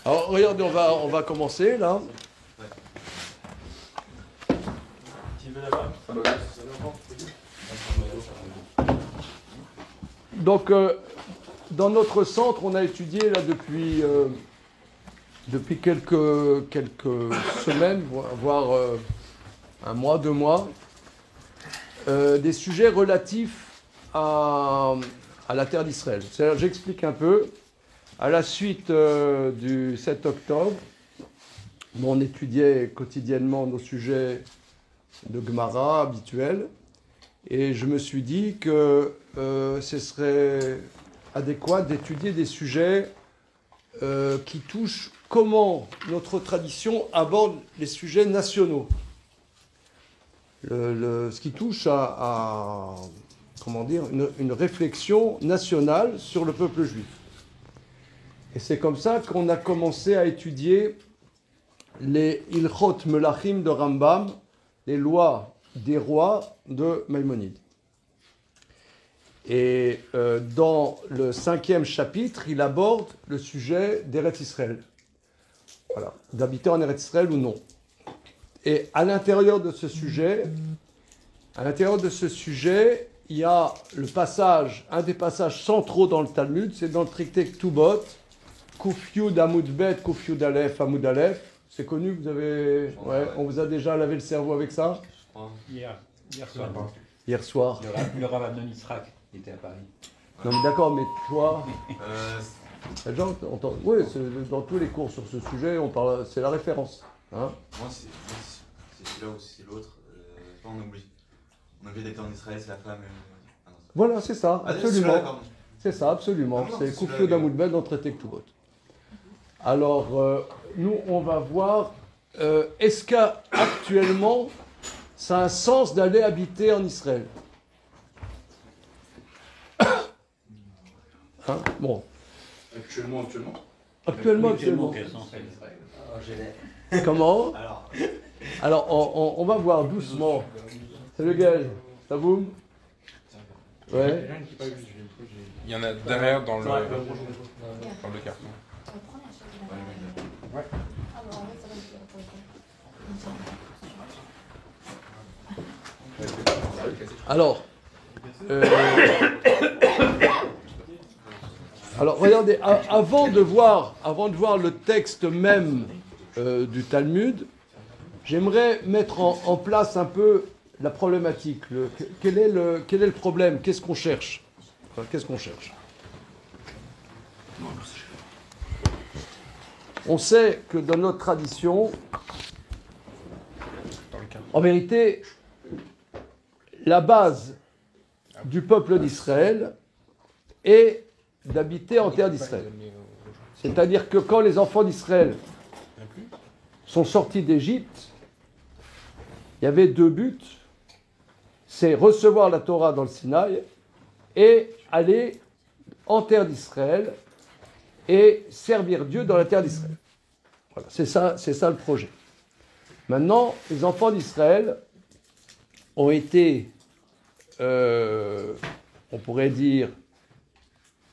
Alors, regardez, on va commencer, là. Donc, dans notre centre, on a étudié, là, depuis quelques semaines, voire un mois, 2 mois, des sujets relatifs à la terre d'Israël. C'est-à-dire, j'explique un peu. À la suite du 7 octobre, on étudiait quotidiennement nos sujets de Gemara habituels, et je me suis dit que ce serait adéquat d'étudier des sujets qui touchent comment notre tradition aborde les sujets nationaux. Ce qui touche à comment dire, une réflexion nationale sur le peuple juif. Et c'est comme ça qu'on a commencé à étudier les Ilchot Melachim de Rambam, les lois des rois de Maïmonide. Et dans le 5e chapitre, il aborde le sujet d'Eretz Israël. Voilà, d'habiter en Eretz Israël ou non. Et à l'intérieur de ce sujet, il y a le passage, un des passages centraux dans le Talmud, c'est dans le traité Ktubot, Kuf Yud Amud Bet, Kuf Yud Aleph, Amud Aleph. C'est connu, vous avez... Ouais, on vous a déjà lavé le cerveau avec ça? Hier soir. Hier soir. Le Rav Adnon Yitzhak était à Paris. Non mais d'accord, mais toi... Oui, dans tous les cours sur ce sujet, on parle, c'est la référence. Hein, moi, c'est celui-là ou c'est l'autre. On est obligé d'habiter en Israël, c'est la femme... Voilà, c'est ça, absolument. C'est ça, absolument. Non, c'est Kuf Yud Amud Bet dans le traité Ktubot. Alors, nous, on va voir, est-ce qu'actuellement, ça a un sens d'aller habiter en Israël? Hein? Bon. Actuellement. Quel sens Comment? Alors on va voir doucement. Salut Gaël, ça boum? Ouais. Il y en a derrière dans le carton. Alors, regardez, avant de voir le texte même du Talmud, j'aimerais mettre en place un peu la problématique. Quel est le problème? Qu'est-ce qu'on cherche? On sait que dans notre tradition, en vérité, la base du peuple d'Israël est d'habiter en terre d'Israël. C'est-à-dire que quand les enfants d'Israël sont sortis d'Égypte, il y avait 2 buts. C'est recevoir la Torah dans le Sinaï et aller en terre d'Israël et servir Dieu dans la terre d'Israël. Voilà, c'est ça le projet. Maintenant, les enfants d'Israël ont été, on pourrait dire,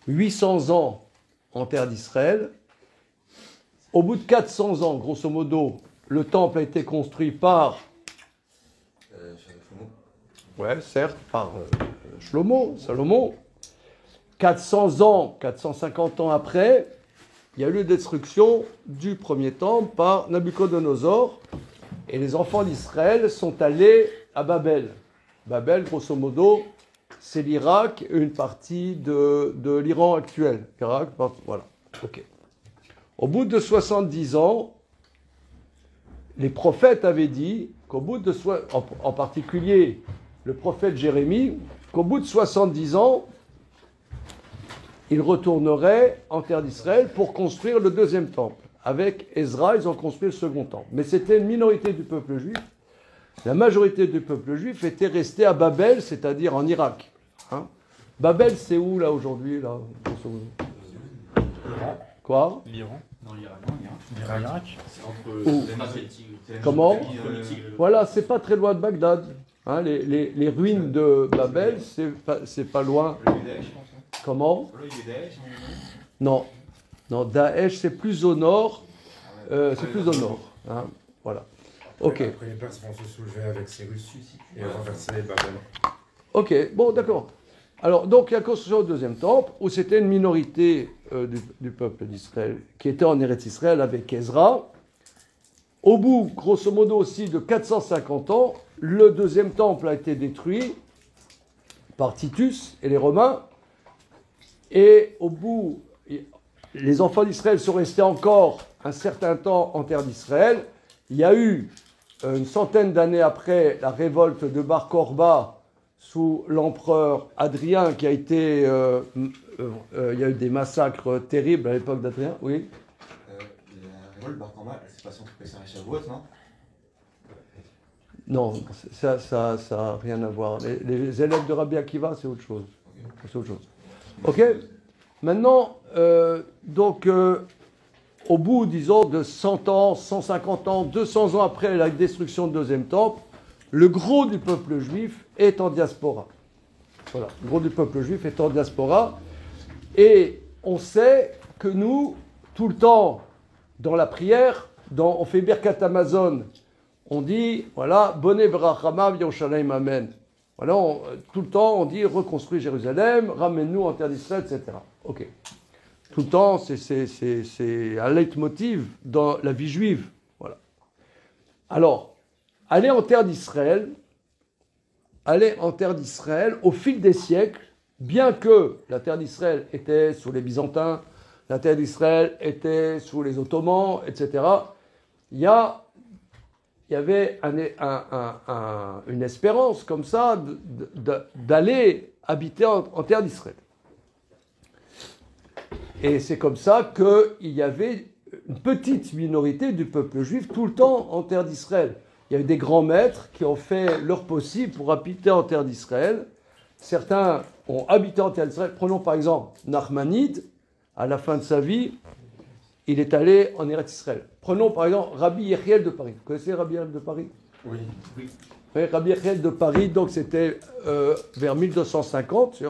800 ans en terre d'Israël. Au bout de 400 ans, grosso modo, le temple a été construit par... Ouais, certes, par Salomon. 400 ans, 450 ans après, il y a eu la destruction du premier temple par Nabuchodonosor. Et les enfants d'Israël sont allés à Babel. Babel, grosso modo, c'est l'Irak et une partie de l'Iran actuel. Irak, voilà. Ok. Au bout de 70 ans, les prophètes avaient dit qu'au bout de... En particulier, le prophète Jérémie, qu'au bout de 70 ans, il retournerait en terre d'Israël pour construire le 2e temple. Avec Ezra, ils ont construit le 2e temple. Mais c'était une minorité du peuple juif. La majorité du peuple juif était restée à Babel, c'est-à-dire en Irak. Hein? Babel, c'est où, là, aujourd'hui, là? Quoi? L'Iran. Non, l'Irak. C'est entre... Comment? Voilà, c'est pas très loin de Bagdad. Hein, les ruines de Babel, c'est pas loin. Comment? Non. Non, Daesh, c'est plus au nord. C'est plus au nord. Hein, voilà. Ok. Après, les Perses vont se soulever avec ces Russes et renverser Babel. Ok, bon, d'accord. Alors, donc, la construction du deuxième temple, où c'était une minorité du peuple d'Israël qui était en Eretz Israël avec Ezra. Au bout, grosso modo aussi, de 450 ans, le deuxième temple a été détruit par Titus et les Romains. Et au bout, les enfants d'Israël sont restés encore un certain temps en terre d'Israël. Il y a eu, une centaine d'années après, la révolte de Bar Korba sous l'empereur Hadrien, qui a été... il y a eu des massacres terribles à l'époque d'Hadrien, oui. La révolte Bar Korba, elle s'est passée entre Pessah et Shavuot, non? Non, ça n'a rien à voir. Les élèves de Rabbi Akiva, c'est autre chose. C'est autre chose. Ok. Maintenant, au bout, disons, de 100 ans, 150 ans, 200 ans après la destruction du deuxième temple, le gros du peuple juif est en diaspora. Voilà, le gros du peuple juif est en diaspora. Et on sait que nous, tout le temps, dans la prière, on fait Birkat Amazon, on dit, voilà, Bonne Brachama, Yerushalayim, Amen. Voilà, tout le temps, on dit, reconstruis Jérusalem, ramène-nous en terre d'Israël, etc. Ok. Tout le temps, c'est un leitmotiv dans la vie juive. Voilà. Alors, aller en terre d'Israël, au fil des siècles, bien que la terre d'Israël était sous les Byzantins, la terre d'Israël était sous les Ottomans, etc., il y avait une espérance comme ça d'aller habiter en terre d'Israël. Et c'est comme ça qu'il y avait une petite minorité du peuple juif tout le temps en terre d'Israël. Il y a eu des grands maîtres qui ont fait leur possible pour habiter en terre d'Israël. Certains ont habité en terre d'Israël. Prenons par exemple Nachmanide, à la fin de sa vie, il est allé en Eretz Israël. Prenons par exemple Rabbi Yechiel de Paris. Vous connaissez Rabbi Yechiel de Paris? Oui. Oui, Rabbi Yechiel de Paris, donc c'était vers 1250.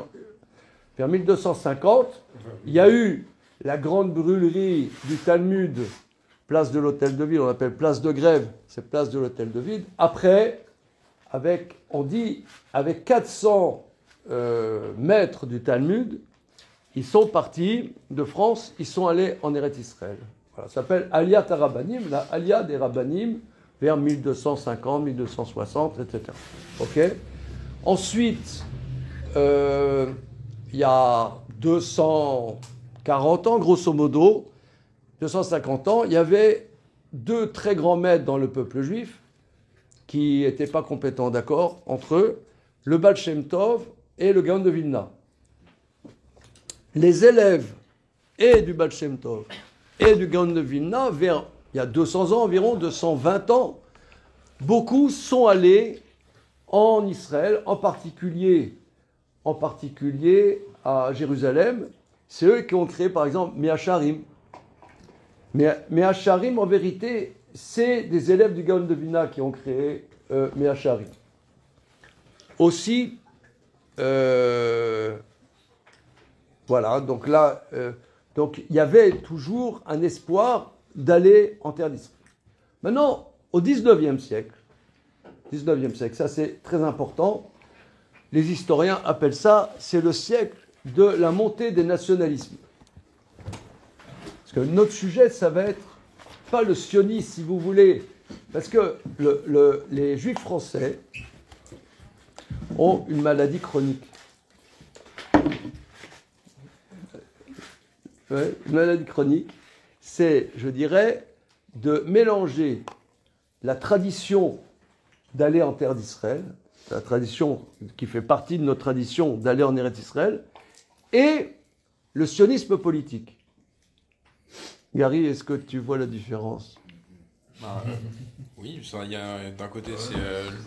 Vers 1250, il y a eu la grande brûlerie du Talmud, place de l'Hôtel de Ville, on appelle place de grève, c'est place de l'Hôtel de Ville. Après, avec 400 maîtres du Talmud, ils sont partis de France, ils sont allés en Eretz Israël. Voilà, ça s'appelle Aliyat HaRabbanim, la Aliyah des Rabbanim, vers 1250, 1260, etc. Ok. Ensuite, il y a 240 ans, grosso modo, 250 ans, il y avait deux très grands maîtres dans le peuple juif qui n'étaient pas complètement d'accord entre eux, le Baal Shem Tov et le Gaon de Vilna. Les élèves et du Baal Shem Tov et du Gaon de Vilna, il y a 200 ans environ, 220 ans, beaucoup sont allés en Israël, en particulier à Jérusalem. C'est eux qui ont créé par exemple Me'acharim. Me'acharim, en vérité, c'est des élèves du Gaon de Vilna qui ont créé Me'acharim. Aussi, voilà, donc là, donc il y avait toujours un espoir d'aller en terre d'Israël. Maintenant, au 19e siècle, ça c'est très important, les historiens appellent ça, c'est le siècle de la montée des nationalismes. Parce que notre sujet, ça va être pas le sionisme, si vous voulez, parce que les juifs français ont une maladie chronique. Ouais, une maladie chronique, c'est, je dirais, de mélanger la tradition d'aller en terre d'Israël, la tradition qui fait partie de notre tradition d'aller en Eretz Israël, et le sionisme politique. Gary, est-ce que tu vois la différence? Oui, il y a d'un côté c'est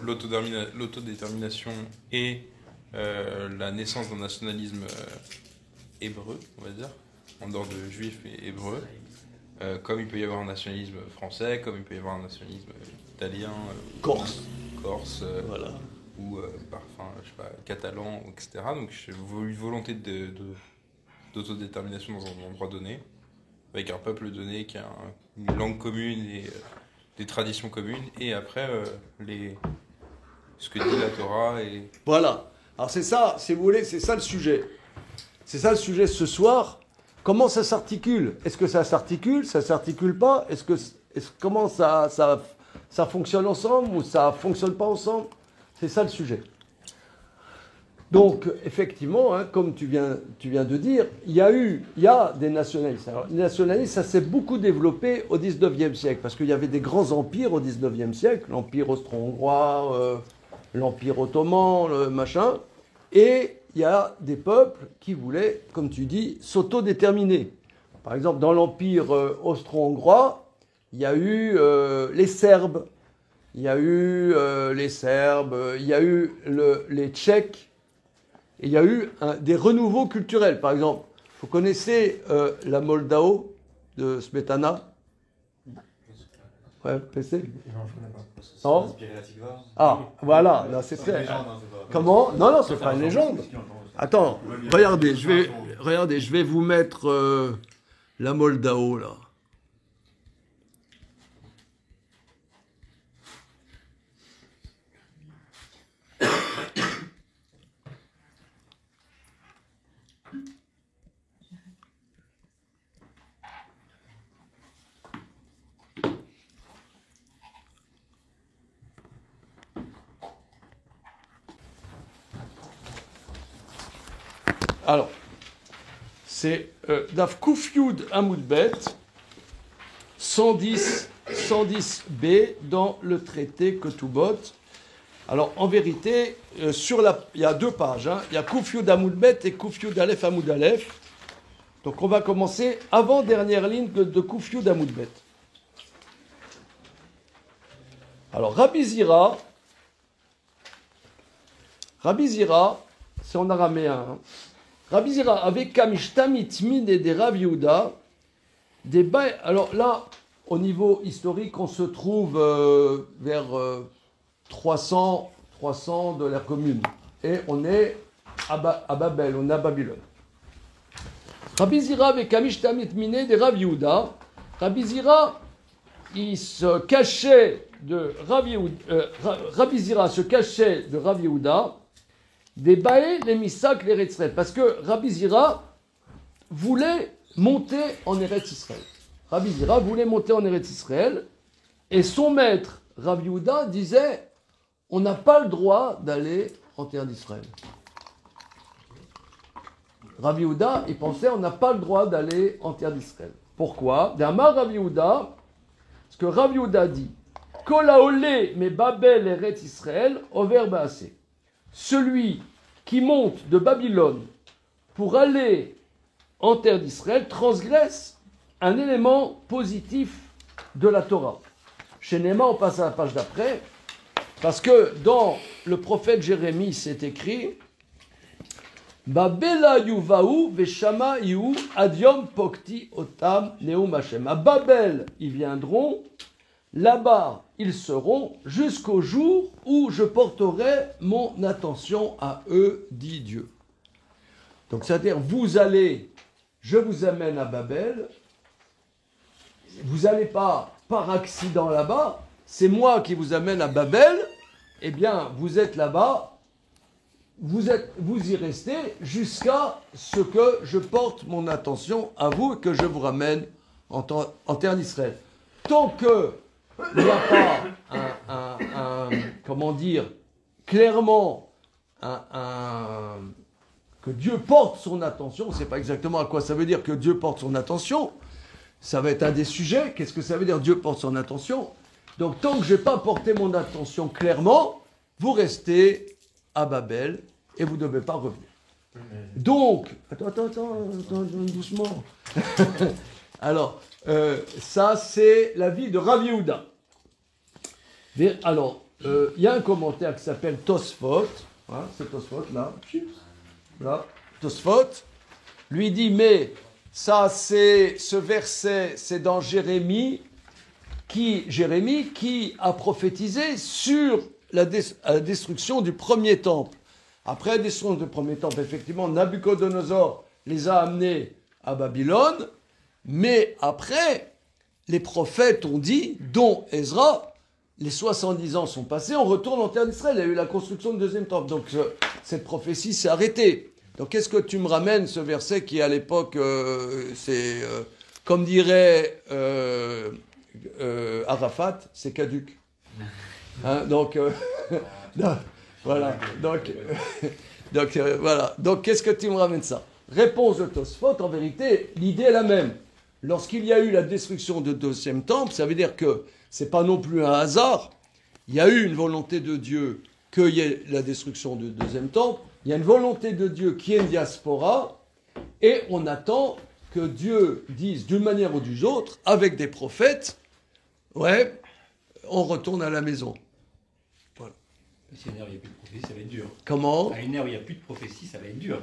l'autodétermination et la naissance d'un nationalisme hébreu, on va dire, en dehors de juifs et hébreux, comme il peut y avoir un nationalisme français, comme il peut y avoir un nationalisme italien, corse, voilà. Ou je sais pas, catalan, etc. Donc une volonté d'autodétermination dans un endroit donné. avec un peuple donné qui a une langue commune et des traditions communes, et après ce que dit la Torah. Et... Voilà. Alors c'est ça, si vous voulez, c'est ça le sujet. C'est ça le sujet ce soir. Comment ça s'articule? Est-ce que ça s'articule? Ça s'articule pas? Comment ça fonctionne ensemble ou ça fonctionne pas ensemble? C'est ça le sujet. Donc, effectivement, hein, comme tu viens de dire, il y a des nationalistes. Alors, les nationalistes, ça s'est beaucoup développé au XIXe siècle, parce qu'il y avait des grands empires au XIXe siècle, l'Empire austro-hongrois, l'Empire ottoman, le machin, et il y a des peuples qui voulaient, comme tu dis, s'autodéterminer. Par exemple, dans l'Empire austro-hongrois, il y a eu les Serbes, il y a eu les Tchèques, et il y a eu des renouveaux culturels. Par exemple, vous connaissez la Moldao de Smetana? Ouais, vous connaissez? Non, je connais pas. Parce que c'est Non. inspiré la Tikva. Ah, voilà, là, c'est C'est une très... légende, hein, c'est pas- Comment? Non, c'est pas une légende. Attends, regardez, je vais vous mettre la Moldao, là. Alors, c'est Daf Koufioud Hamoudbet, 110b dans le traité Ketubot. Alors, en vérité, il y a 2 pages. Hein. Il y a Koufioud Hamoudbet et Koufioud Aleph Hamoud Aleph. Donc, on va commencer avant-dernière ligne de Koufioud Hamoudbet. Alors, Rabbi Zira, c'est en araméen. Hein. Rabbi Zira avait kamishtamit mine des Rav Yehuda, alors là, au niveau historique, on se trouve vers 300 de l'ère commune. Et on est à Babel, on est à Babylone. Rabbi Zira avait kamishtamit mine des Rav Yehuda. Rabbi Zira, il se cachait de Rav Yehuda, Rabbi Zira se cachait de Rav Yehuda, des Baé, les Misak, les Eretz Israël. Parce que Rabbi Zira voulait monter en Eretz Israël. Rabbi Zira voulait monter en Eretz Israël. Et son maître, Rav Yehuda, disait, on n'a pas le droit d'aller en terre d'Israël. Rav Yehuda, il pensait, on n'a pas le droit d'aller en terre d'Israël. Pourquoi? D'Amar Rav Yehuda, ce que Rav Yehuda dit, Kolaolé, mais Babel, Eretz Israël, over Baasé. Celui qui monte de Babylone pour aller en terre d'Israël transgresse un élément positif de la Torah. Chez Néma, on passe à la page d'après, parce que dans le prophète Jérémie, c'est écrit Babela yuvahu veshama yu adiom pokti otam neum Hashem. À Babel, ils viendront, là-bas, ils seront jusqu'au jour où je porterai mon attention à eux, dit Dieu. Donc, c'est-à-dire, je vous amène à Babel, vous n'allez pas par accident là-bas, c'est moi qui vous amène à Babel, eh bien, vous êtes là-bas, vous y restez jusqu'à ce que je porte mon attention à vous et que je vous ramène en terre d'Israël. Tant que il n'y a pas comment dire, clairement, que Dieu porte son attention, on ne sait pas exactement à quoi ça veut dire que Dieu porte son attention, ça va être un des sujets, qu'est-ce que ça veut dire Dieu porte son attention? Donc tant que je n'ai pas porté mon attention clairement, vous restez à Babel et vous ne devez pas revenir. Donc, attends, doucement. Alors, ça, c'est l'avis de Rav Yehuda. Alors, il y a un commentaire qui s'appelle Tosfot. Hein, c'est Tosfot, là. Tosfot. Lui dit, mais ça, ce verset, c'est dans Jérémie qui a prophétisé sur la destruction du premier temple. Après la destruction du premier temple, effectivement, Nabuchodonosor les a amenés à Babylone. Mais après, les prophètes ont dit, dont Ezra, les 70 ans sont passés, on retourne en terre d'Israël. Il y a eu la construction du deuxième temple. Donc cette prophétie s'est arrêtée. Donc qu'est-ce que tu me ramènes, ce verset qui à l'époque, comme dirait Arafat, c'est caduc. Hein, donc, non, voilà. Voilà. Donc qu'est-ce que tu me ramènes ça? Réponse de Tosfot, en vérité, l'idée est la même. Lorsqu'il y a eu la destruction du deuxième temple, ça veut dire que c'est pas non plus un hasard. Il y a eu une volonté de Dieu qu'il y ait la destruction du deuxième temple. Il y a une volonté de Dieu qui est une diaspora. Et on attend que Dieu dise d'une manière ou d'une autre, avec des prophètes, ouais, on retourne à la maison. Voilà. Si à une heure, il n'y a plus de prophétie, ça va être dur. Comment? À une heure, il n'y a plus de prophétie, ça va être dur.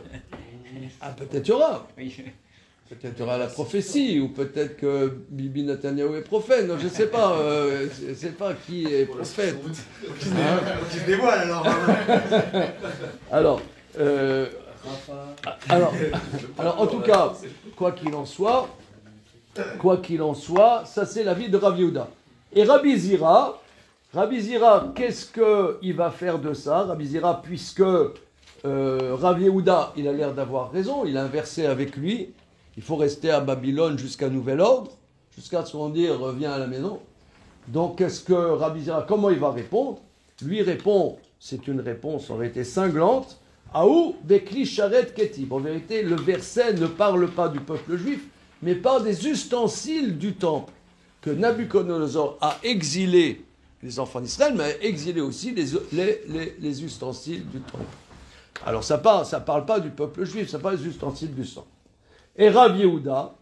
Ah, peut-être il y aura. Oui. Peut-être il y aura la prophétie, ou peut-être que Bibi Netanyahou est prophète. Non, je ne sais pas. Je ne sais pas qui est prophète. Qui se dévoile alors. Alors, alors, en tout cas, quoi qu'il en soit, ça c'est la vie de Rav Yehuda. Et Rabbi Zira, qu'est-ce qu'il va faire de ça? Rabbi Zira, puisque Rav Yehuda, il a l'air d'avoir raison, il a un verset avec lui, il faut rester à Babylone jusqu'à nouvel ordre, jusqu'à ce qu'on dise reviens à la maison. Donc, qu'est-ce que Rabbi Zira, comment il va répondre? Lui répond, c'est une réponse en réalité cinglante. Aou Bekli Sharet Ketib. En vérité, le verset ne parle pas du peuple juif, mais parle des ustensiles du temple que Nabuchodonosor a exilé les enfants d'Israël, mais a exilé aussi les ustensiles du temple. Alors ça parle pas du peuple juif, ça parle des ustensiles du sang. Et Rav Yehuda,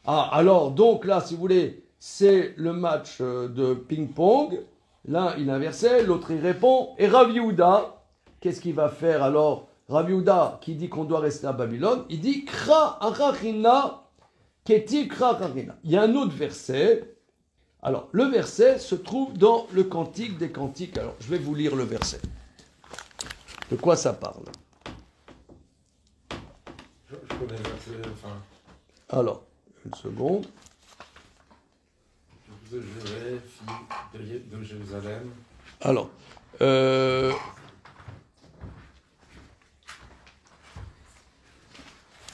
alors donc là, si vous voulez, c'est le match de ping-pong. L'un il a un verset, l'autre il répond. Et Rav Yehuda, qu'est-ce qu'il va faire alors? Rav Yehuda, qui dit qu'on doit rester à Babylone, il dit Kra arachina keti kra arachina. Il y a un autre verset. Alors, le verset se trouve dans le Cantique des Cantiques. Alors, je vais vous lire le verset. De quoi ça parle? Je connais le verset, enfin. Alors, une seconde. Je vous jurerai, fille de Jérusalem. Alors,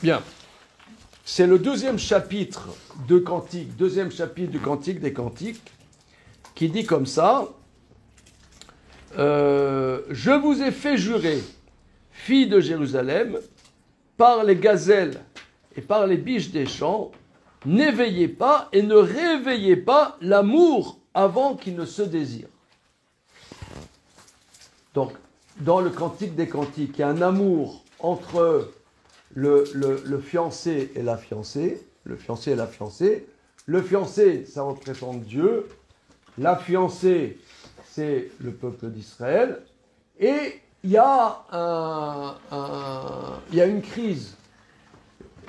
bien. C'est le deuxième chapitre de Cantique, deuxième chapitre du Cantique des Cantiques, qui dit comme ça, je vous ai fait jurer, fille de Jérusalem, par les gazelles et par les biches des champs, n'éveillez pas et ne réveillez pas l'amour avant qu'il ne se désire. Donc, dans le Cantique des Cantiques, il y a un amour entre le fiancé et la fiancée, le fiancé et la fiancée. Le fiancé, ça représente Dieu. La fiancée, c'est le peuple d'Israël. Et il y a une crise.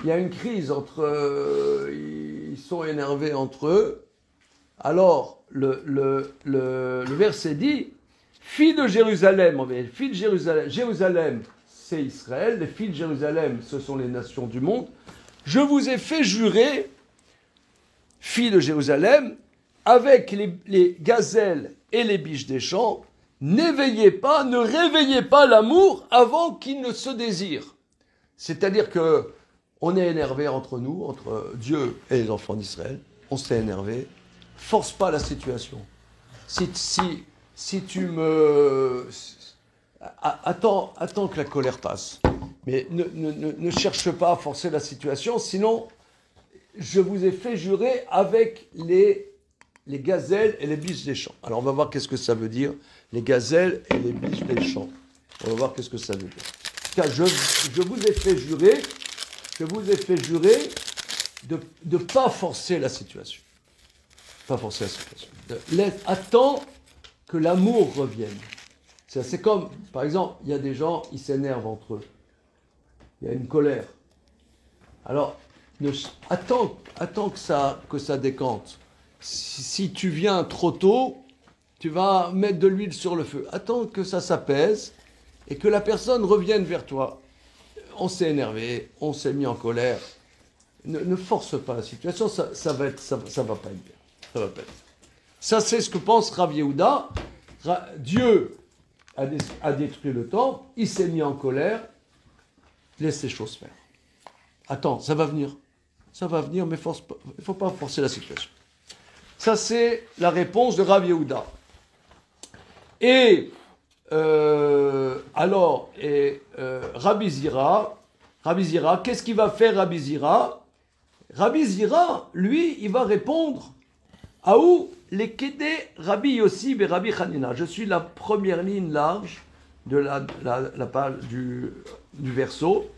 Il y a une crise entre... ils sont énervés entre eux. Alors, le verset dit, fille de Jérusalem, fille de Jérusalem, Jérusalem, c'est Israël, les filles de Jérusalem, ce sont les nations du monde. Je vous ai fait jurer, filles de Jérusalem, avec les gazelles et les biches des champs, n'éveillez pas, ne réveillez pas l'amour avant qu'il ne se désire. C'est-à-dire que on est énervé entre nous, entre Dieu et les enfants d'Israël. On s'est énervé. Force pas la situation. Si tu me... Attends que la colère passe. Mais ne cherche pas à forcer la situation, sinon, je vous ai fait jurer avec les gazelles et les biches des champs. Alors, on va voir qu'est-ce que ça veut dire, les gazelles et les biches des champs. On va voir qu'est-ce que ça veut dire. Car je vous ai fait jurer de ne pas forcer la situation. Pas forcer la situation. Attends que l'amour revienne. C'est comme, par exemple, il y a des gens, ils s'énervent entre eux. Il y a une colère. Alors, attends que ça décante. Si tu viens trop tôt, tu vas mettre de l'huile sur le feu. Attends que ça s'apaise et que la personne revienne vers toi. On s'est énervé, on s'est mis en colère. ne force pas la situation, ça va pas être bien. Ça va pas être bien. Ça, c'est ce que pense Rav Yehuda. Dieu a détruit le temple, il s'est mis en colère, laisse les choses faire. Attends, ça va venir, mais il ne faut pas forcer la situation. Ça, c'est la réponse de Rav Yehuda. Et Rabbi Zira, qu'est-ce qu'il va faire Rabbi Zira? Rabbi Zira, lui, il va répondre à où les Kédé Rabbi Yossi et Rabbi Hanina. Je suis la première ligne large de la page du verso.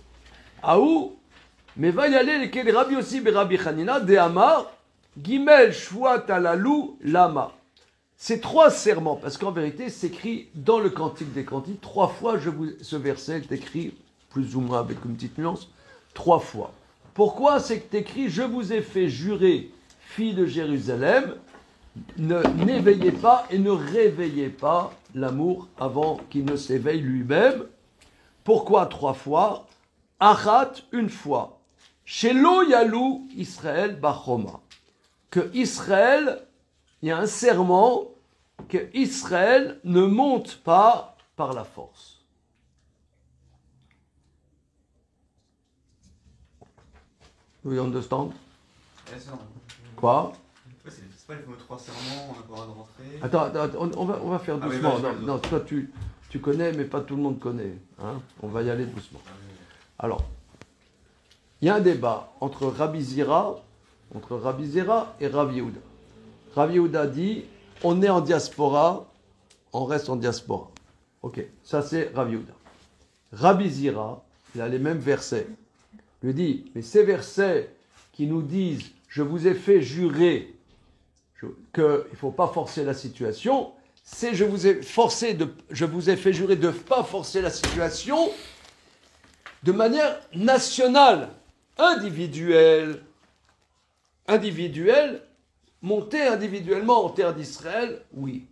À où mais va y aller les Kédé Rabbi Yossi et Rabbi Hanina, de Amar, Gimel Shvuat Alalou Lama. C'est 3 serments, parce qu'en vérité, c'est écrit dans le Cantique des Cantiques, 3 fois, ce verset est écrit, plus ou moins avec une petite nuance, 3 fois. Pourquoi c'est écrit « Je vous ai fait jurer, fille de Jérusalem, n'éveillez pas et ne réveillez pas l'amour avant qu'il ne s'éveille lui-même ». Pourquoi 3 fois? Achat, une fois. Shelo Yalou Israël Bachoma. Que Israël, il y a un serment que Israël ne monte pas par la force. Do you understand? Quoi? C'est pas les fameux 3 serments, on n'a pas le droit de rentrer. Attends, on va faire Ah oui, doucement. vas-y, Non, toi tu connais, mais pas tout le monde connaît. Hein? On va y aller doucement. Alors, il y a un débat entre Rabbi Zira et Rav Yehuda. Rav Yehuda dit, on est en diaspora, on reste en diaspora. Ok, ça c'est Rav Yehuda. Rabbi Zira, il a les mêmes versets. Il lui dit, mais ces versets qui nous disent, je vous ai fait jurer qu'il ne faut pas forcer la situation, c'est je vous ai fait jurer de ne pas forcer la situation de manière nationale, individuelle, monter individuellement en terre d'Israël, oui.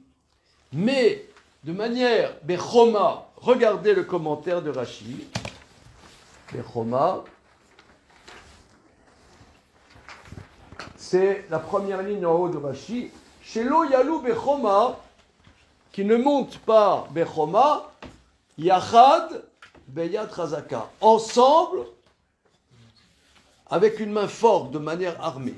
Mais de manière Bechoma, regardez le commentaire de Rashi, Bechoma, c'est la première ligne en haut de Rashi, Shelo Yalou Bechoma, qui ne monte pas Bechoma, Yachad Beyat Razaka, ensemble, avec une main forte, de manière armée.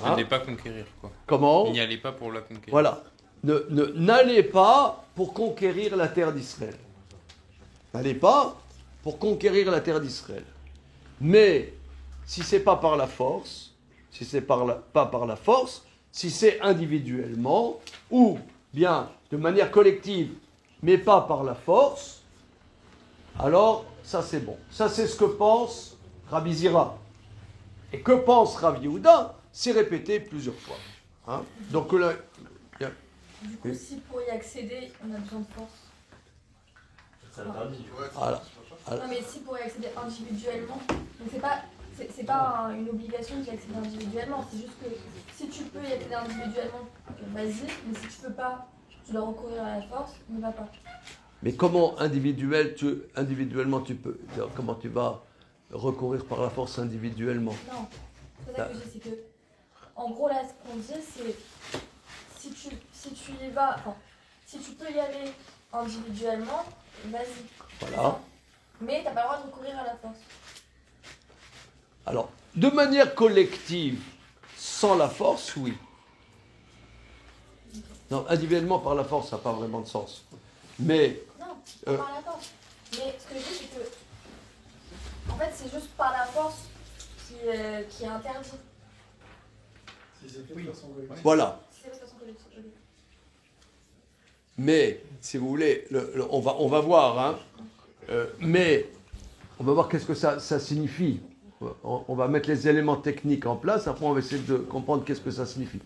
Ne n'allez pas conquérir, quoi. Comment? Il n'y allait pas pour la conquérir. Voilà. N'allez pas pour conquérir la terre d'Israël. N'allez pas pour conquérir la terre d'Israël. Mais si c'est pas par la force, si c'est individuellement, ou bien de manière collective, mais pas par la force, alors ça c'est bon. Ça c'est ce que pense Rabbi Zira. Et que pense Rav Yehuda? C'est répété plusieurs fois. Hein? Donc là, du coup, si pour y accéder, on a besoin de force. voilà. Non, mais si pour y accéder individuellement, donc c'est pas une obligation d'y accéder individuellement. C'est juste que si tu peux y accéder individuellement, vas-y. Mais si tu peux pas, tu dois recourir à la force, ne va pas. Mais comment individuellement tu peux? Comment tu vas recourir par la force individuellement? Non, c'est ça que je dis, c'est que en gros là, ce qu'on dit, c'est si tu y vas, enfin, si tu peux y aller individuellement, vas-y. Voilà. Mais t'as pas le droit de recourir à la force. Alors, de manière collective, sans la force, oui. Non, individuellement par la force, ça n'a pas vraiment de sens. Mais Non, pas par la force. Mais ce que je dis, c'est que en fait, c'est juste par la force qui est interdit. voilà. C'est de façon collective. Mais, si vous voulez, on va voir, hein. Mais on va voir qu'est-ce que ça signifie. On va mettre les éléments techniques en place, après on va essayer de comprendre qu'est-ce que ça signifie.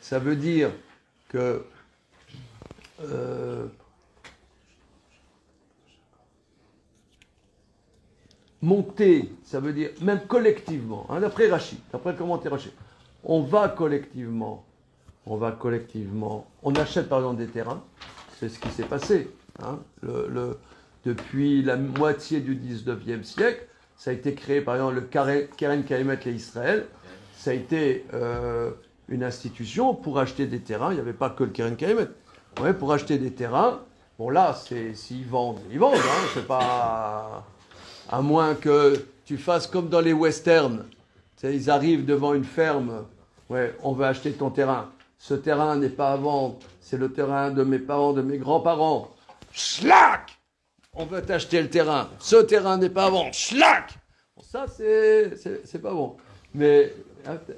Ça veut dire que monter, ça veut dire même collectivement, hein, d'après Rashi, d'après le commentaire Rashi, on va collectivement, on achète par exemple des terrains, c'est ce qui s'est passé. Hein, depuis la moitié du 19e siècle. Ça a été créé, par exemple, le Keren Kayemet Israël. Ça a été une institution pour acheter des terrains. Il n'y avait pas que le Keren Kayemet. Ouais, pour acheter des terrains. Bon, là, s'ils vendent, ils vendent. Hein, c'est pas... À moins que tu fasses comme dans les westerns. Tu sais, ils arrivent devant une ferme. Ouais, on veut acheter ton terrain. Ce terrain n'est pas à vendre. C'est le terrain de mes parents, de mes grands-parents. Schlack! On veut t'acheter le terrain. Ce terrain n'est pas à vendre. Schlack! Bon, ça, c'est pas bon. Mais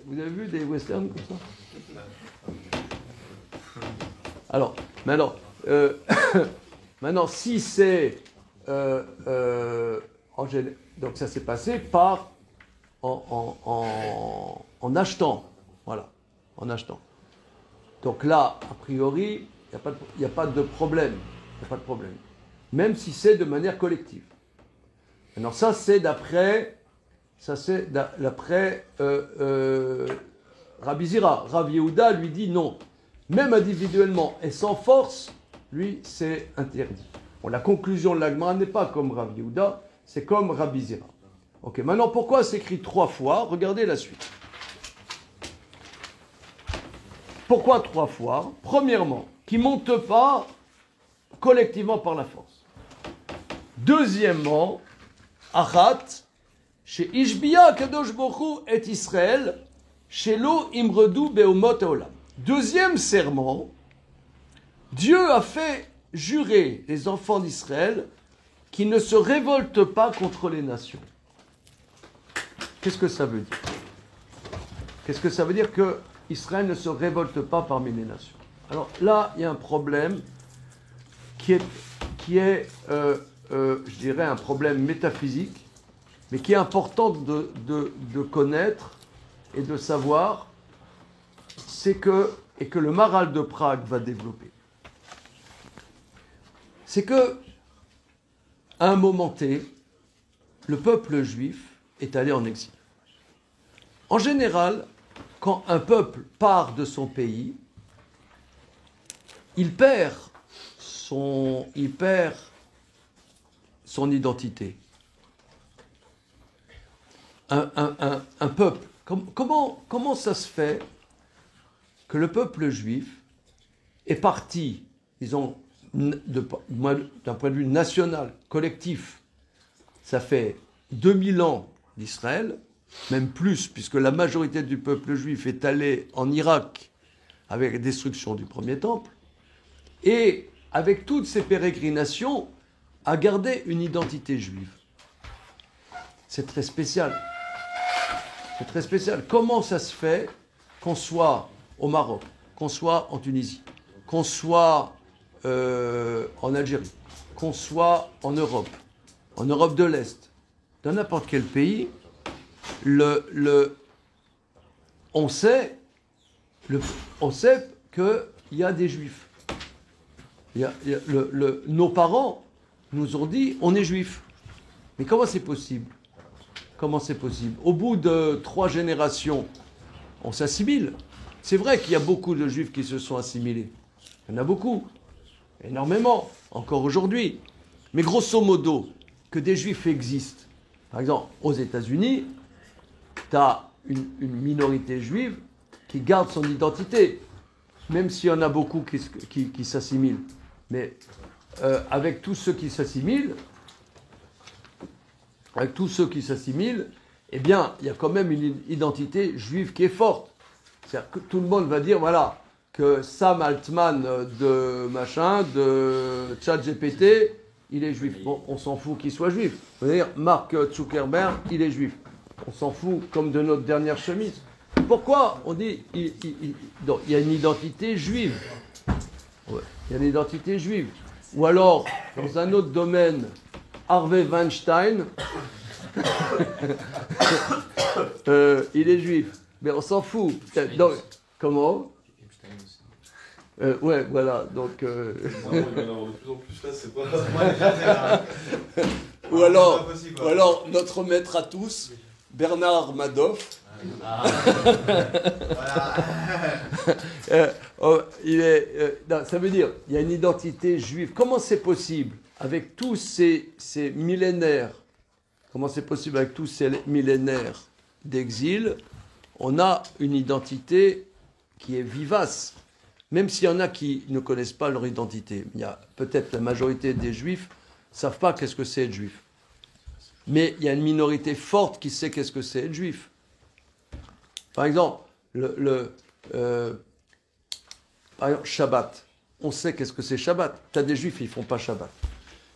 vous avez vu des westerns comme ça? Alors, maintenant, si c'est donc ça s'est passé par en achetant, voilà, en achetant. Donc là, a priori, il n'y a pas de problème, même si c'est de manière collective. Maintenant, ça c'est d'après Rabbi Zira. Rav Yehuda lui dit non, même individuellement et sans force, lui c'est interdit. Bon, la conclusion de l'Agmara n'est pas comme Rav Yehuda, c'est comme Rabbi Zira. Ok, maintenant pourquoi c'est écrit 3 fois? Regardez la suite. Pourquoi 3 fois? Premièrement, qui ne monte pas collectivement par la force. Deuxièmement, Achat, chez Ishbia Kadosh Borou et Israël, chez Lo Imredu Beomot Olam. Deuxième serment, Dieu a fait jurer les enfants d'Israël qui ne se révoltent pas contre les nations. Qu'est-ce que ça veut dire? Qu'est-ce que ça veut dire que Israël ne se révolte pas parmi les nations? Alors là, il y a un problème qui est je dirais, un problème métaphysique, mais qui est important de connaître et de savoir, et que le Maharal de Prague va développer. C'est que, à un moment T, le peuple juif est allé en exil. En général, quand un peuple part de son pays, il perd son identité. Un peuple, comment ça se fait que le peuple juif est parti, disons, d'un point de vue national, collectif, ça fait 2000 ans d'Israël, même plus, puisque la majorité du peuple juif est allé en Irak avec la destruction du premier temple, et avec toutes ces pérégrinations, a gardé une identité juive. C'est très spécial. C'est très spécial. Comment ça se fait qu'on soit au Maroc, qu'on soit en Tunisie, qu'on soit en Algérie, qu'on soit en Europe de l'Est, dans n'importe quel pays, on sait qu'il y a des juifs. Nos parents nous ont dit on est juifs. Mais comment c'est possible? Comment c'est possible? Au bout de 3 générations, on s'assimile. C'est vrai qu'il y a beaucoup de juifs qui se sont assimilés. Il y en a beaucoup. Énormément. Encore aujourd'hui. Mais grosso modo, que des juifs existent. Par exemple, aux États-Unis, tu as une minorité juive qui garde son identité. Même s'il y en a beaucoup qui s'assimilent. Mais avec tous ceux qui s'assimilent, eh bien, il y a quand même une identité juive qui est forte. C'est-à-dire que tout le monde va dire, voilà, que Sam Altman de ChatGPT, il est juif. Bon, on s'en fout qu'il soit juif. Vous voyez, Mark Zuckerberg, il est juif. On s'en fout comme de notre dernière chemise. Pourquoi on dit il y a une identité juive? Ouais, il y a une identité juive. Ou alors, dans un autre domaine, Harvey Weinstein, il est juif. Mais on s'en fout. Donc, comment? Ouais, voilà. Donc, ou alors, notre maître à tous, Bernard Madoff. Ça veut dire, il y a une identité juive. Comment c'est possible avec tous ces millénaires, comment c'est possible avec tous ces millénaires d'exil, on a une identité qui est vivace, même s'il y en a qui ne connaissent pas leur identité. Il y a peut-être la majorité des juifs ne savent pas qu'est-ce que c'est être juif. Mais il y a une minorité forte qui sait qu'est-ce que c'est être juif. Par exemple, par exemple, Shabbat. On sait qu'est-ce que c'est Shabbat. Tu as des juifs, ils ne font pas Shabbat.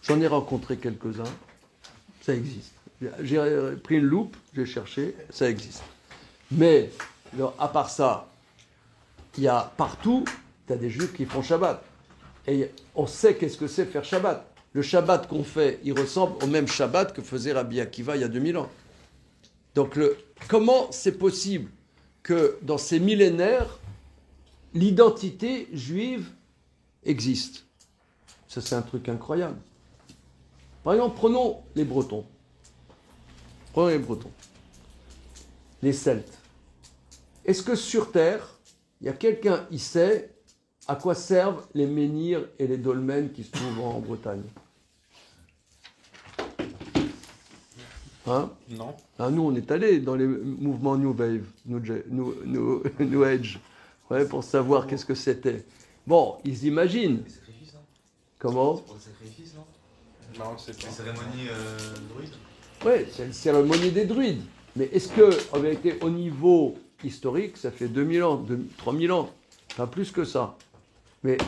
J'en ai rencontré quelques-uns. Ça existe. J'ai pris une loupe, j'ai cherché, ça existe. Mais, à part ça, il y a partout, tu as des juifs qui font Shabbat. Et on sait qu'est-ce que c'est faire Shabbat. Le Shabbat qu'on fait, il ressemble au même Shabbat que faisait Rabbi Akiva il y a 2000 ans. Donc, comment c'est possible que dans ces millénaires, l'identité juive existe? Ça, c'est un truc incroyable. Par exemple, prenons les Bretons. Les Celtes. Est-ce que sur Terre, il y a quelqu'un qui sait à quoi servent les menhirs et les dolmens qui se trouvent en Bretagne? Hein? Non. Ah, nous, on est allés dans les mouvements New Wave, New Age, ouais, pour savoir qu'est-ce que c'était. Bon, ils imaginent. Les sacrifices, non? Comment? Pour les sacrifices, non? Non, c'est Les pas. cérémonies druides? Oui, c'est une cérémonie des druides. Mais est-ce que, en vérité, au niveau historique, ça fait 2000 ans, 3000 ans, pas plus que ça. Mais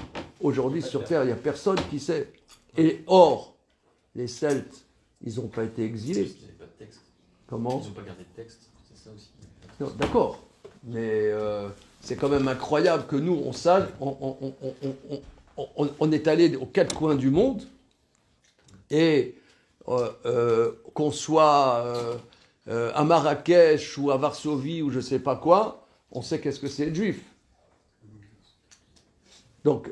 aujourd'hui, sur Terre, il n'y a personne qui sait. Et or, les Celtes, ils n'ont pas été exilés. Ils n'avaient pas de texte. Comment? Ils n'ont pas gardé de texte, c'est ça aussi. Non, d'accord. Mais c'est quand même incroyable que nous, on sache, on est allé aux quatre coins du monde et qu'on soit à Marrakech ou à Varsovie ou je ne sais pas quoi, on sait qu'est-ce que c'est être juif. Donc,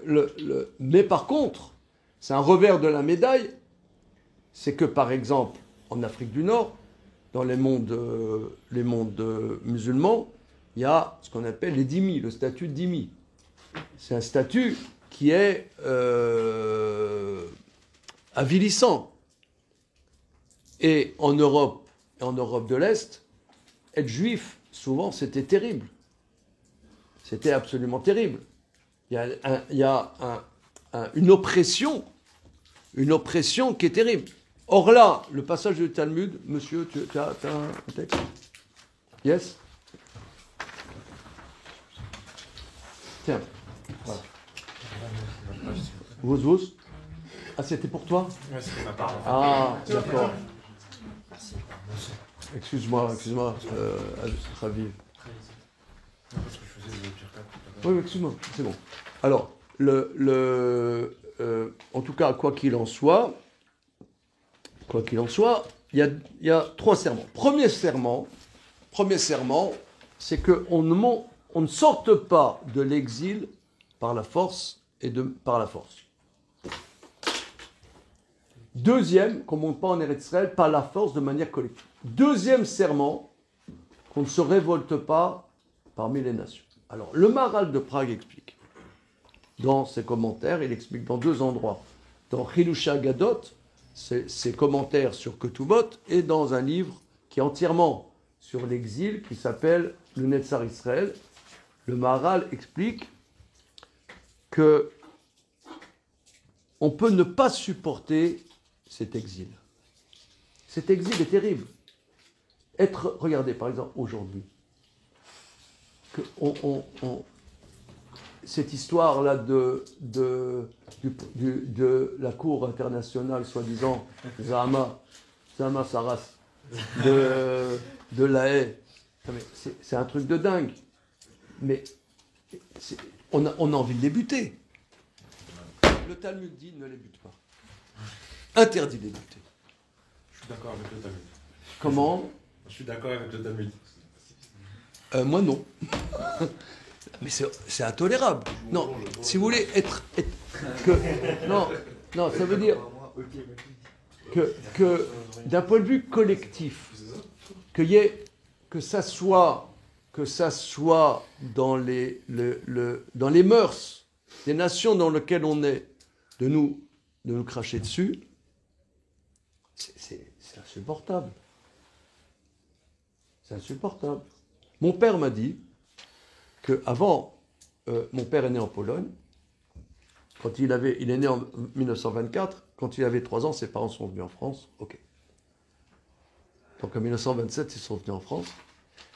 mais par contre, c'est un revers de la médaille, c'est que par exemple, en Afrique du Nord, dans les mondes musulmans, il y a ce qu'on appelle les dhimmi, le statut de dhimmi. C'est un statut qui est avilissant. Et en Europe de l'Est, être juif, souvent, c'était terrible. C'était absolument terrible. Il y a une oppression qui est terrible. Or là, le passage du Talmud, monsieur, tu as un texte? Yes? Tiens. Voilà. Vous. Ah, c'était pour toi? Ouais, c'était ma part. Ah, d'accord. Excuse-moi, Raviv. Parce que je faisais des pires cas. Oui, excuse-moi, c'est bon. Alors, en tout cas, quoi qu'il en soit, il y a trois serments. Premier serment, c'est qu'on ne sorte pas de l'exil par la force par la force. Deuxième, qu'on ne monte pas en Eretz Israël par la force de manière collective. Deuxième serment, qu'on ne se révolte pas parmi les nations. Alors, le Maharal de Prague explique. Dans ses commentaires, il explique dans deux endroits. Dans Chilusha Gadot, ses commentaires sur Ketubot, et dans un livre qui est entièrement sur l'exil, qui s'appelle le Netzar Israël, le Maharal explique que on peut ne pas supporter cet exil. Cet exil est terrible. Regardez par exemple aujourd'hui, cette histoire-là de la Cour internationale, soi-disant, Zahama Saras, de La Haye, c'est un truc de dingue. Mais on a envie de les buter. Le Talmud dit ne les bute pas. Interdit de les buter. Je suis d'accord avec le Talmud. Comment? Je suis d'accord avec le Talmud. Moi non. Mais c'est intolérable. Non, si vous voulez non, ça veut dire que d'un point de vue collectif, que ça soit dans les mœurs des nations dans lesquelles on est, de nous cracher dessus, C'est insupportable. C'est insupportable. Mon père m'a dit qu'avant, mon père est né en Pologne. Quand il est né en 1924. Quand il avait 3 ans, ses parents sont venus en France. Ok. Donc en 1927, ils sont venus en France.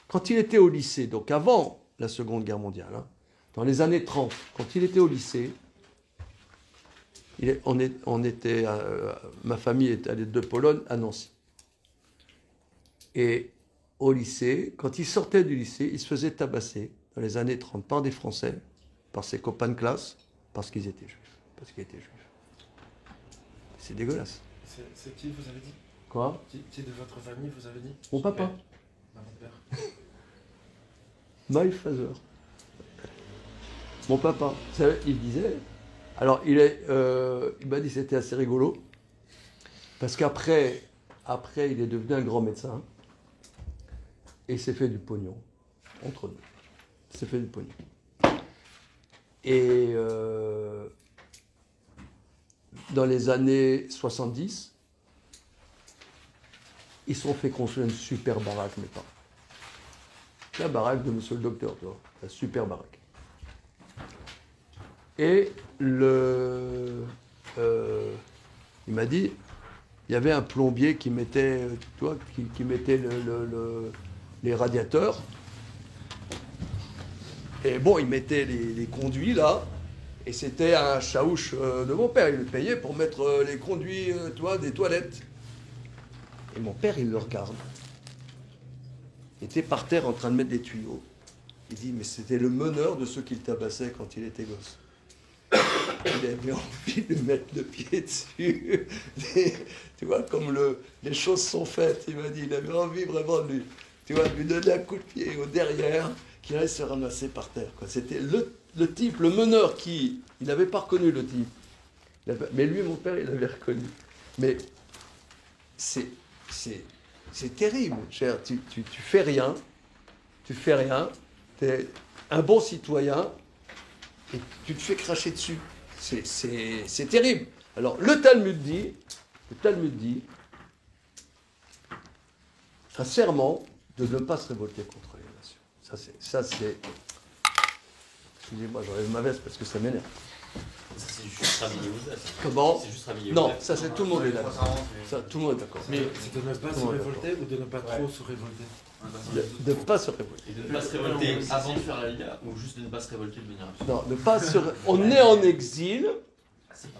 Quand il était au lycée, donc avant la Seconde Guerre mondiale, hein, dans les années 30, quand il était au lycée, ma famille est allée de Pologne à Nancy. Et au lycée, quand il sortait du lycée, il se faisait tabasser dans les années 30 par des Français, par ses copains de classe, parce qu'ils étaient juifs. Parce qu'ils étaient juifs. C'est dégueulasse. C'est qui vous avez dit? Quoi? Qui de votre famille vous avez dit? Mon papa. Non, mon père. My father. Mon papa. Vous savez, il disait... Alors, il m'a dit que c'était assez rigolo, parce qu'après, il est devenu un grand médecin, et il s'est fait du pognon, entre nous. Il s'est fait du pognon. Et dans les années 70, ils se sont fait construire une super baraque, mes parents. La baraque de monsieur le docteur, tu vois, la super baraque. Et il m'a dit, il y avait un plombier qui mettait, tu vois, qui mettait les radiateurs. Et bon, il mettait les conduits là, et c'était un chaouche de mon père. Il le payait pour mettre les conduits, tu vois, des toilettes. Et mon père, il le regarde. Il était par terre en train de mettre des tuyaux. Il dit, mais c'était le meneur de ceux qui le tabassaient quand il était gosse. Il avait envie de mettre le pied dessus. Tu vois, comme les choses sont faites, il m'a dit, il avait envie vraiment de lui donner un coup de pied au derrière, qu'il allait se ramasser par terre, quoi. C'était le type, le meneur il n'avait pas reconnu le type. Mais lui, mon père, il l'avait reconnu. Mais c'est terrible, cher. Tu fais rien, tu es un bon citoyen, et tu te fais cracher dessus. C'est terrible. Alors, le Talmud dit, un serment de ne pas se révolter contre les nations. Ça, c'est... Excusez-moi, j'enlève ma veste parce que ça m'énerve. Ça, c'est juste Rabbi Yehuda. Comment? C'est juste Rabbi Yehuda. Non, ça, c'est tout le monde est d'accord. Ça, tout le monde est d'accord. Mais c'est de ne pas se révolter ou de ne pas trop se révolter? De ne pas se révolter. Et de ne pas se révolter avant de faire la Liga ou juste de ne pas se révolter de venir après? Non, ne pas se... On est en exil,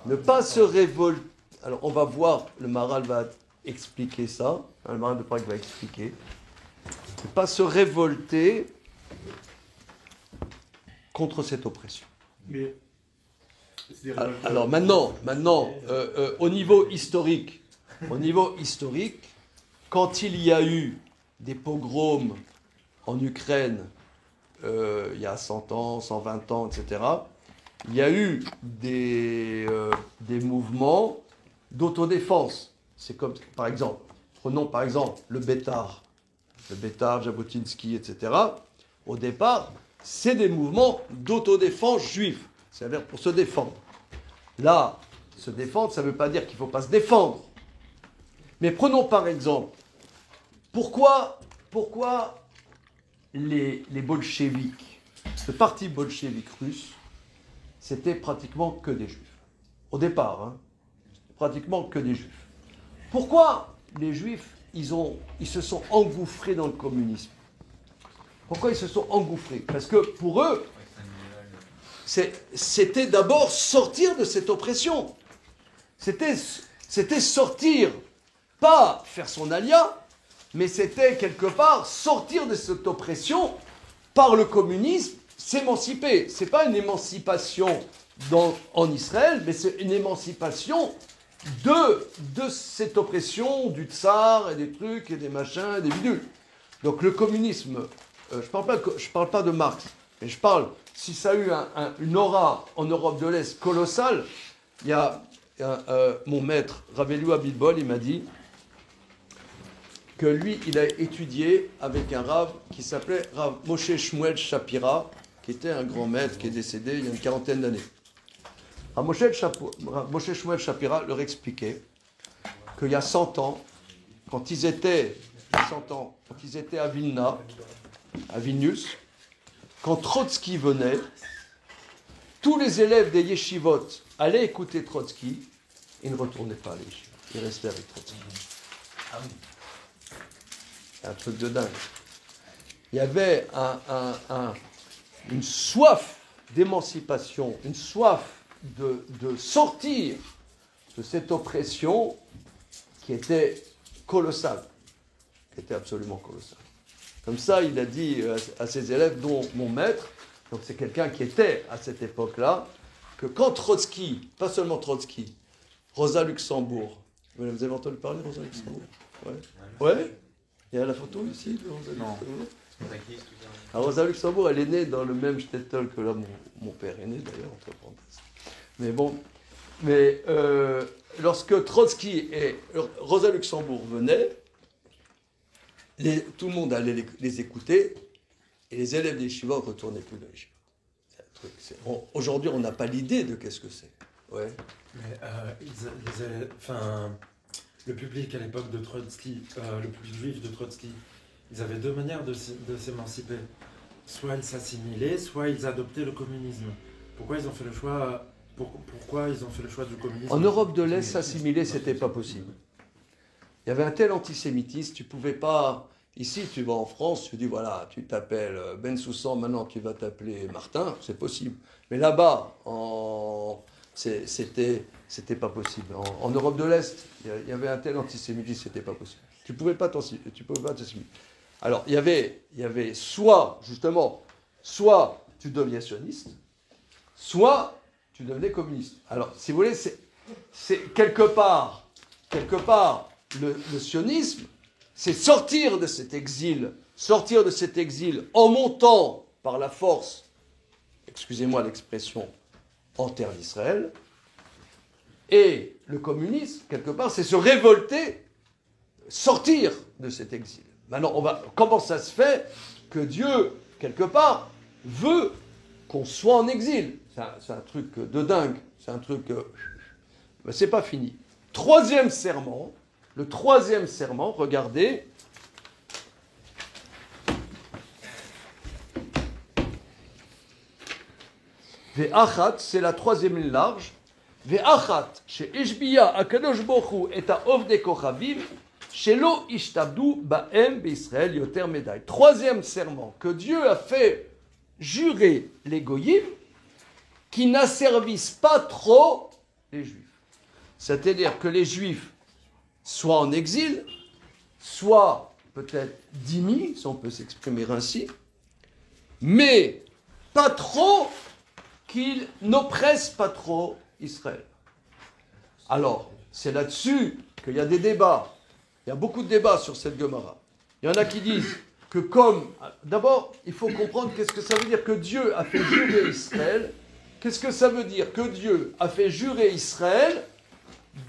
ne pas se révolter. Alors, on va voir, le Maharal va expliquer ça. Le Maharal de Prague va expliquer. Ne pas se révolter contre cette oppression. Mais alors maintenant, au niveau historique, quand il y a eu des pogroms en Ukraine, il y a 100 ans, 120 ans, etc., il y a eu des mouvements d'autodéfense. C'est comme, par exemple, prenons par exemple le Bétar, Jabotinsky, etc. Au départ, c'est des mouvements d'autodéfense juifs. C'est-à-dire pour se défendre. Là, se défendre, ça ne veut pas dire qu'il ne faut pas se défendre. Mais prenons par exemple, pourquoi les bolcheviks, le parti bolchevique russe, c'était pratiquement que des juifs. Au départ, hein, pratiquement que des juifs. Pourquoi les juifs, ils se sont engouffrés dans le communisme? Pourquoi ils se sont engouffrés? Parce que pour eux, c'était d'abord sortir de cette oppression. C'était sortir, pas faire son alia, mais c'était quelque part sortir de cette oppression par le communisme, s'émanciper. Ce n'est pas une émancipation en Israël, mais c'est une émancipation de cette oppression du tsar et des trucs et des machins et des bidules. Donc le communisme, je parle pas de Marx, mais je parle, si ça a eu une aura en Europe de l'Est colossale, il y a mon maître, Rav Eliyahu Abitbol, il m'a dit que lui, il a étudié avec un Rav qui s'appelait Rav Moshe Shmuel Shapira, qui était un grand maître qui est décédé il y a une quarantaine d'années. Rav Moshe Shmuel Shapira leur expliquait qu'il y a 100 ans, quand ils étaient à Vilna, à Vilnius, quand Trotsky venait, tous les élèves des yeshivot allaient écouter Trotsky, ils ne retournaient pas à les yeshivot, ils restaient avec Trotsky. C'est un truc de dingue. Il y avait une soif d'émancipation, une soif de sortir de cette oppression qui était colossale, qui était absolument colossale. Comme ça, il a dit à ses élèves, dont mon maître, donc c'est quelqu'un qui était à cette époque-là, que quand Trotsky, pas seulement Trotsky, Rosa Luxembourg, vous avez entendu parler de Rosa Luxembourg? Ouais. Il y a la photo ici de Rosa Luxembourg. Alors Rosa Luxembourg, elle est née dans le même shtetl que là mon père est né d'ailleurs, entre parenthèses. Mais bon, lorsque Trotsky et Rosa Luxembourg venaient, tout le monde allait les écouter et les élèves des yeshivot ne retournaient plus dans les yeshivot. C'est un truc. Aujourd'hui, on n'a pas l'idée de qu'est-ce que c'est. Ouais. Mais le public à l'époque de Trotsky, le public juif de Trotsky, ils avaient deux manières de s'émanciper. Soit ils s'assimilaient, soit ils adoptaient le communisme. Pourquoi ils ont fait le choix du communisme? En Europe de l'Est, s'assimiler, c'était pas possible. Il y avait un tel antisémitisme, tu pouvais pas... Ici, tu vas en France, tu dis, voilà, tu t'appelles Ben Soussan, maintenant tu vas t'appeler Martin, c'est possible. Mais là-bas, c'était pas possible. En Europe de l'Est, il y avait un tel antisémitisme, c'était pas possible. Tu pouvais pas t'assimiler. Alors, il y avait soit tu deviens sioniste, soit tu devenais communiste. Alors, si vous voulez, c'est quelque part, le sionisme, c'est sortir de cet exil en montant par la force, excusez-moi l'expression, en terre d'Israël, et le communisme, quelque part, c'est se révolter, sortir de cet exil. Maintenant, comment ça se fait que Dieu, quelque part, veut qu'on soit en exil? C'est un truc de dingue, c'est un truc... mais c'est pas fini. Le troisième serment, regardez. Ve'achat, c'est la troisième ligne large. Ve'achat, she'ishbiya akadosh bochu et ha'ovdei kochavim, shelo ishtabdu ba'em be'Israël yoter medai. Troisième serment, que Dieu a fait jurer les goyim qui n'asservissent pas trop les juifs. C'est-à-dire que les juifs soit en exil, soit peut-être dhimmi, si on peut s'exprimer ainsi, mais pas trop qu'ils n'oppressent pas trop Israël. Alors, c'est là-dessus qu'il y a des débats. Il y a beaucoup de débats sur cette Gemara. Il y en a qui disent que comme... D'abord, il faut comprendre qu'est-ce que ça veut dire que Dieu a fait jurer Israël. Qu'est-ce que ça veut dire que Dieu a fait jurer Israël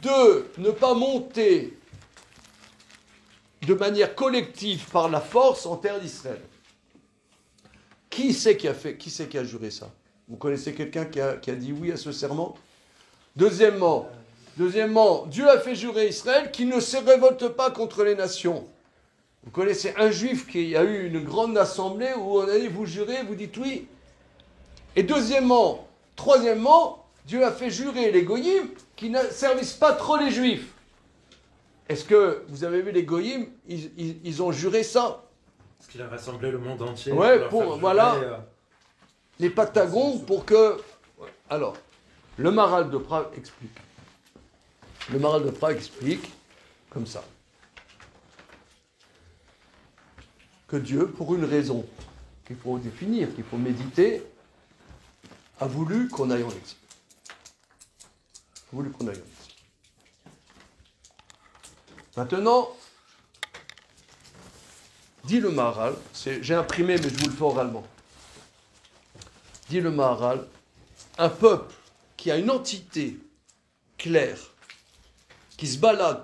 de ne pas monter de manière collective par la force en terre d'Israël. Qui c'est qui a juré ça? Vous connaissez quelqu'un qui a dit oui à ce serment? Deuxièmement, Dieu a fait jurer Israël qui ne se révolte pas contre les nations. Vous connaissez un juif qui a eu une grande assemblée où on a dit vous jurez, vous dites oui. Et troisièmement, Dieu a fait jurer les goyim qui ne servissent pas trop les juifs. Est-ce que vous avez vu les goyim, ils ont juré ça? Parce qu'il a rassemblé le monde entier. Ouais, les Patagons pour que... Alors, le Maharal de Prague explique. Le Maharal de Prague explique comme ça. Que Dieu, pour une raison qu'il faut définir, qu'il faut méditer, a voulu qu'on aille en exil. Maintenant, dit le Maharal, j'ai imprimé mais je vous le fais oralement. Dit le Maharal, un peuple qui a une entité claire, qui se balade par